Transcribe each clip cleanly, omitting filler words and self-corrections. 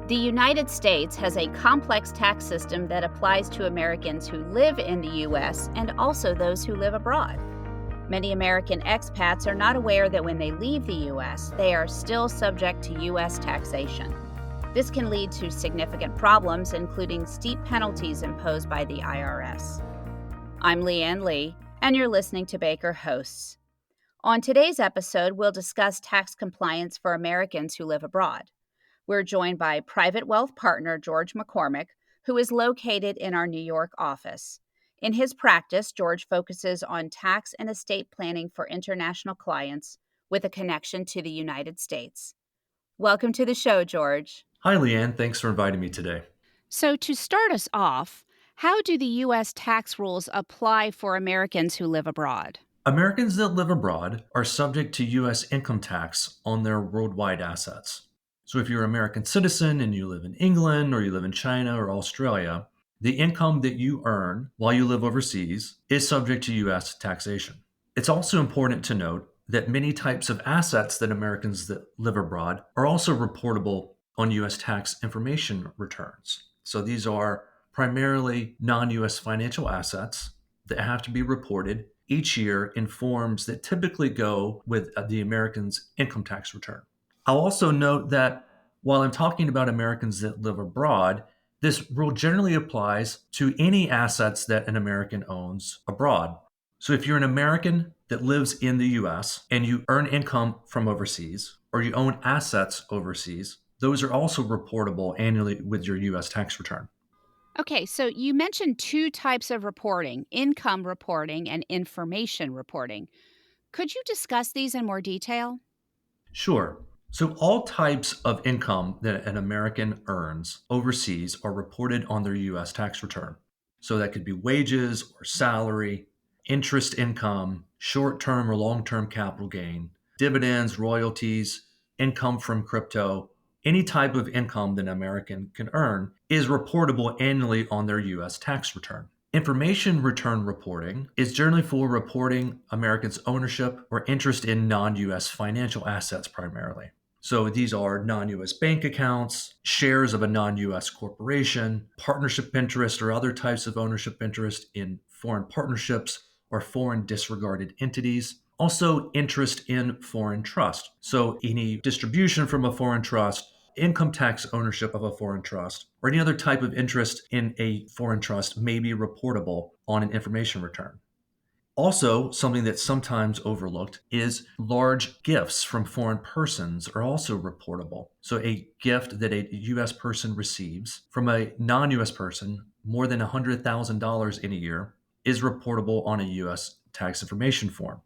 The United States has a complex tax system that applies to Americans who live in the U.S. and also those who live abroad. Many American expats are not aware that when they leave the U.S., they are still subject to U.S. taxation. This can lead to significant problems, including steep penalties imposed by the IRS. I'm Leanne Lee, and you're listening to Baker Hosts. On today's episode, we'll discuss tax compliance for Americans who live abroad. We're joined by private wealth partner George McCormick, who is located in our New York office. In his practice, George focuses on tax and estate planning for international clients with a connection to the United States. Welcome to the show, George. Hi, Leanne. Thanks for inviting me today. So to start us off, how do the U.S. tax rules apply for Americans who live abroad? Americans that live abroad are subject to U.S. income tax on their worldwide assets. So if you're an American citizen and you live in England or you live in China or Australia, the income that you earn while you live overseas is subject to U.S. taxation. It's also important to note that many types of assets that Americans that live abroad are also reportable on U.S. tax information returns. So these are primarily non-U.S. financial assets that have to be reported each year in forms that typically go with the American's income tax return. I'll also note that while I'm talking about Americans that live abroad, this rule generally applies to any assets that an American owns abroad. So if you're an American that lives in the US and you earn income from overseas or you own assets overseas, those are also reportable annually with your US tax return. Okay, so you mentioned two types of reporting, income reporting and information reporting. Could you discuss these in more detail? Sure. So all types of income that an American earns overseas are reported on their US tax return. So that could be wages or salary, interest income, short-term or long-term capital gain, dividends, royalties, income from crypto. Any type of income that an American can earn is reportable annually on their US tax return. Information return reporting is generally for reporting Americans' ownership or interest in non-US financial assets primarily. So these are non-US bank accounts, shares of a non-US corporation, partnership interest or other types of ownership interest in foreign partnerships or foreign disregarded entities. Also interest in foreign trust. So any distribution from a foreign trust, income tax ownership of a foreign trust, or any other type of interest in a foreign trust may be reportable on an information return. Also, something that's sometimes overlooked is large gifts from foreign persons are also reportable. So a gift that a U.S. person receives from a non-U.S. person, more than $100,000 in a year, is reportable on a U.S. tax information form.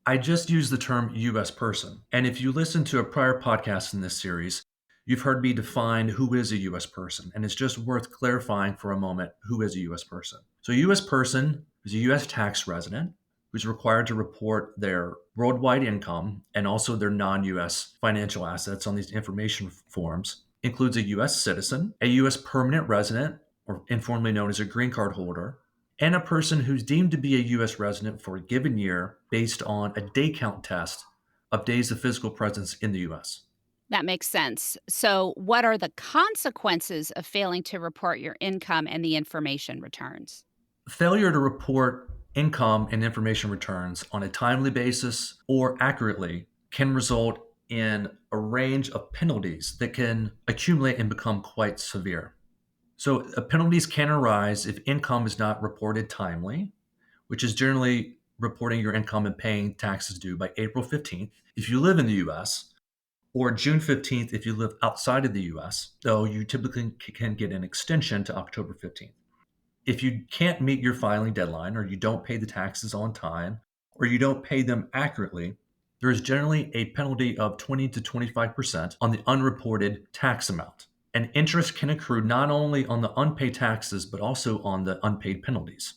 I just used the term U.S. person. And if you listen to a prior podcast in this series, you've heard me define who is a U.S. person. And it's just worth clarifying for a moment who is a U.S. person. So a U.S. person is a U.S. tax resident who's required to report their worldwide income and also their non-U.S. financial assets on these information forms. Includes a U.S. citizen, a U.S. permanent resident, or informally known as a green card holder, and a person who's deemed to be a U.S. resident for a given year based on a day count test of days of physical presence in the U.S. That makes sense. So, what are the consequences of failing to report your income and the information returns? Failure to report income and information returns on a timely basis or accurately can result in a range of penalties that can accumulate and become quite severe. So, penalties can arise if income is not reported timely, which is generally reporting your income and paying taxes due by April 15th if you live in the US, or June 15th if you live outside of the US, though you typically can get an extension to October 15th. If you can't meet your filing deadline, or you don't pay the taxes on time, or you don't pay them accurately, there is generally a penalty of 20 to 25% on the unreported tax amount. And interest can accrue not only on the unpaid taxes, but also on the unpaid penalties.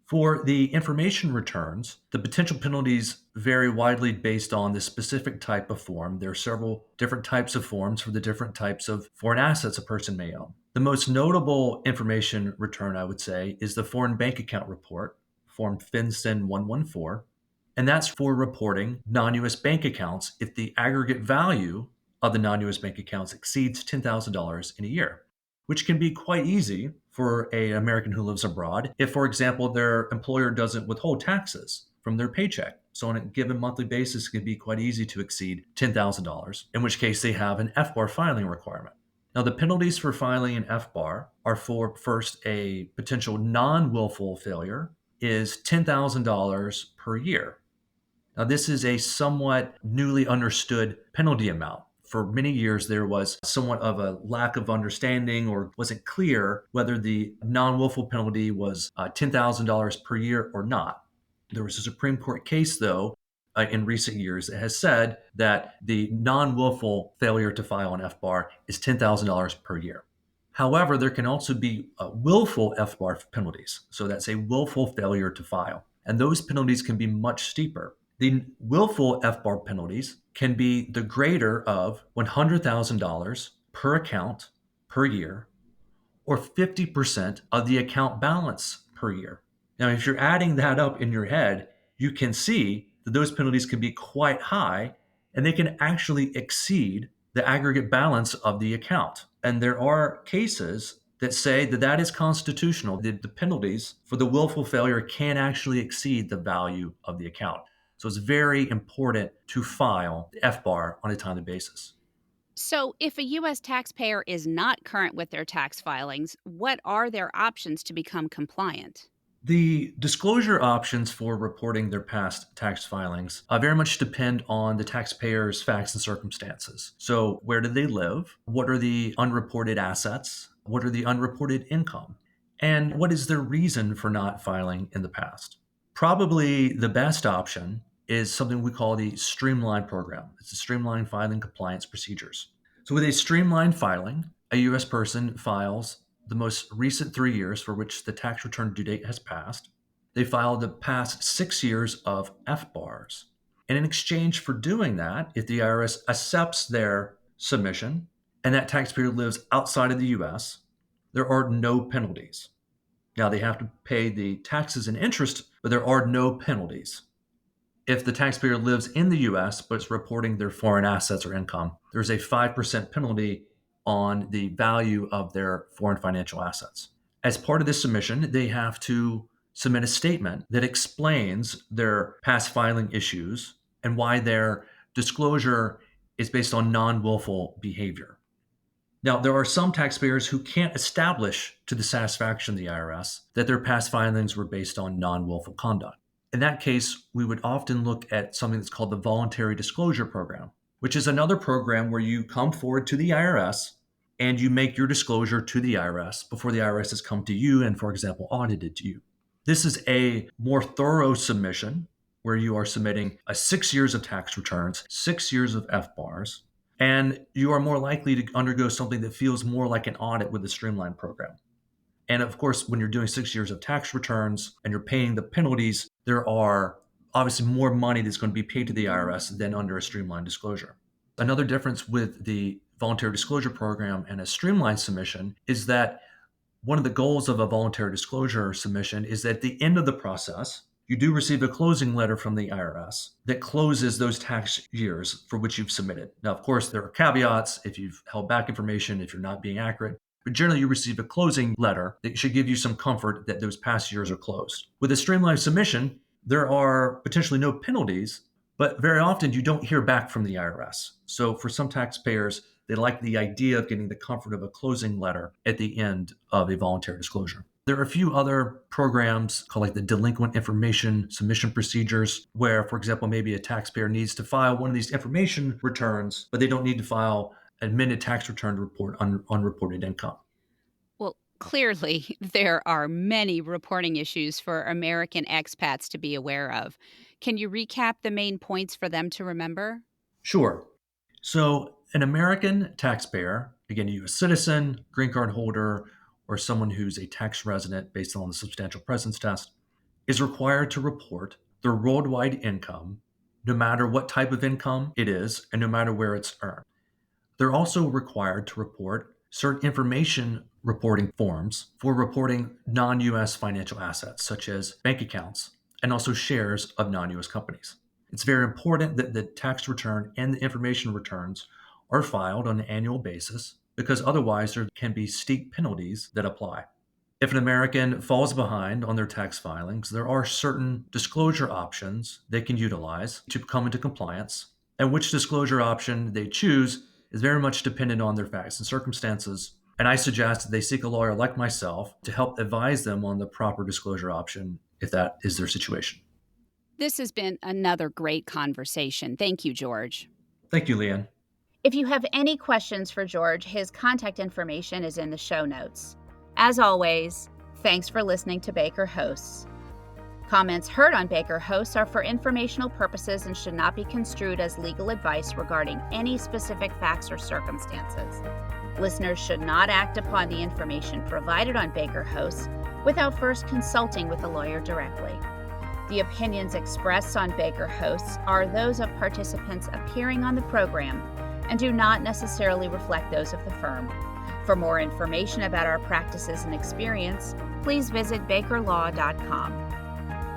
For the information returns, the potential penalties vary widely based on the specific type of form. There are several different types of forms for the different types of foreign assets a person may own. The most notable information return, I would say, is the Foreign Bank Account Report, Form FinCEN 114, and that's for reporting non-US bank accounts if the aggregate value of the non US bank accounts exceeds $10,000 in a year, which can be quite easy for an American who lives abroad if, for example, their employer doesn't withhold taxes from their paycheck. So, on a given monthly basis, it can be quite easy to exceed $10,000, in which case they have an FBAR filing requirement. Now, the penalties for filing an FBAR are for first, a potential non willful failure is $10,000 per year. Now, this is a somewhat newly understood penalty amount. For many years, there was somewhat of a lack of understanding or wasn't clear whether the non willful penalty was $10,000 per year or not. There was a Supreme Court case, though, in recent years that has said that the non willful failure to file an FBAR is $10,000 per year. However, there can also be willful FBAR penalties. So that's a willful failure to file. And those penalties can be much steeper. The willful FBAR penalties can be the greater of $100,000 per account per year, or 50% of the account balance per year. Now, if you're adding that up in your head, you can see that those penalties can be quite high and they can actually exceed the aggregate balance of the account. And there are cases that say that that is constitutional. The penalties for the willful failure can actually exceed the value of the account. So it's very important to file the FBAR on a timely basis. So, if a U.S. taxpayer is not current with their tax filings, what are their options to become compliant? The disclosure options for reporting their past tax filings very much depend on the taxpayer's facts and circumstances. So, where do they live? What are the unreported assets? What are the unreported income? And what is their reason for not filing in the past? Probably the best option is something we call the streamlined program. It's a streamlined filing compliance procedures. So, with a streamlined filing, a U.S. person files the most recent 3 years for which the tax return due date has passed. They file the past 6 years of FBARs. And in exchange for doing that, if the IRS accepts their submission and that taxpayer lives outside of the US, there are no penalties. Now, they have to pay the taxes and interest, but there are no penalties. If the taxpayer lives in the US but is reporting their foreign assets or income, there's a 5% penalty on the value of their foreign financial assets. As part of this submission, they have to submit a statement that explains their past filing issues and why their disclosure is based on non willful behavior. Now, there are some taxpayers who can't establish to the satisfaction of the IRS that their past filings were based on non willful conduct. In that case, we would often look at something that's called the Voluntary Disclosure Program, which is another program where you come forward to the IRS and you make your disclosure to the IRS before the IRS has come to you and, for example, audited you. This is a more thorough submission where you are submitting 6 years of tax returns, 6 years of FBARs, and you are more likely to undergo something that feels more like an audit with the streamlined program. And of course, when you're doing 6 years of tax returns and you're paying the penalties, there are obviously more money that's going to be paid to the IRS than under a streamlined disclosure. Another difference with the voluntary disclosure program and a streamlined submission is that one of the goals of a voluntary disclosure submission is that at the end of the process, you do receive a closing letter from the IRS that closes those tax years for which you've submitted. Now, of course, there are caveats if you've held back information, if you're not being accurate, but generally you receive a closing letter that should give you some comfort that those past years are closed. With a streamlined submission, there are potentially no penalties, but very often you don't hear back from the IRS. So for some taxpayers, they like the idea of getting the comfort of a closing letter at the end of a voluntary disclosure. There are a few other programs called like the delinquent information submission procedures, where, for example, maybe a taxpayer needs to file one of these information returns, but they don't need to file an amended tax return to report unreported income. Well, clearly, there are many reporting issues for American expats to be aware of. Can you recap the main points for them to remember? Sure. So, an American taxpayer, again, a U.S. citizen, green card holder, or someone who's a tax resident based on the substantial presence test, is required to report their worldwide income, no matter what type of income it is and no matter where it's earned. They're also required to report certain information reporting forms for reporting non US financial assets, such as bank accounts and also shares of non US companies. It's very important that the tax return and the information returns are filed on an annual basis because otherwise there can be steep penalties that apply. If an American falls behind on their tax filings, there are certain disclosure options they can utilize to come into compliance, and which disclosure option they choose is very much dependent on their facts and circumstances. And I suggest that they seek a lawyer like myself to help advise them on the proper disclosure option if that is their situation. This has been another great conversation. Thank you, George. Thank you, Leanne. If you have any questions for George, his contact information is in the show notes. As always, thanks for listening to Baker Hosts. Comments heard on Baker Hosts are for informational purposes and should not be construed as legal advice regarding any specific facts or circumstances. Listeners should not act upon the information provided on Baker Hosts without first consulting with a lawyer directly. The opinions expressed on Baker Hosts are those of participants appearing on the program and do not necessarily reflect those of the firm. For more information about our practices and experience, please visit bakerlaw.com.